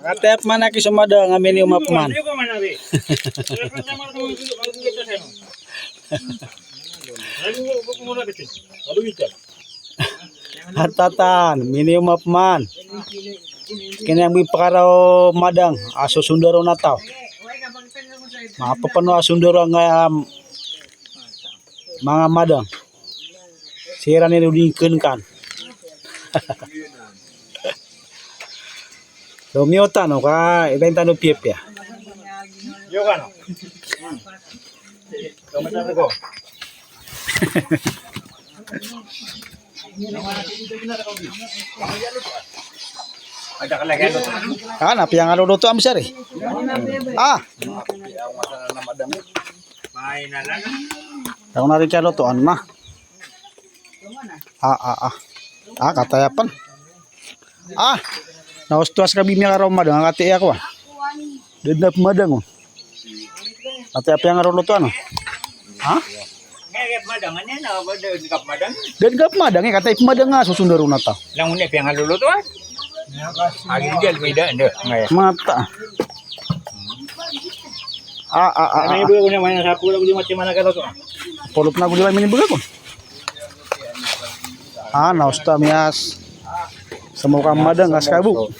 Katep mana ki sumada ngamin yung mapman. Hatatan, mini mapman. Kini yang bipakaraw madang aso sundaro na tao. Mapapano sundaro nga mga madang. Sira ni udingkeun kan. Romeo tano ka ibenta no piep ya. Yo kan. Kamu ko. Ada kalagay lo. Kana piang ano luto am sir eh. Ah, Main na lang. ako na rin kaya lutoan na. Katayapan. Naustuas ka bimya karaw madang kati ako ah. Dedap madang oh. Kati apa yang karaw lutoan oh. Ngayap madangan na ba kap madang? Dedap madang eh kata madang nga susundaro na tao. Lang unik yang luluto ah. Agi dia beda ende ngayap. Mata. May ibu punya mana sapu lagu di macam mana kalau tu? Polup na gulay mini buga ko. Nausta mias. Semua madang ngas kabu.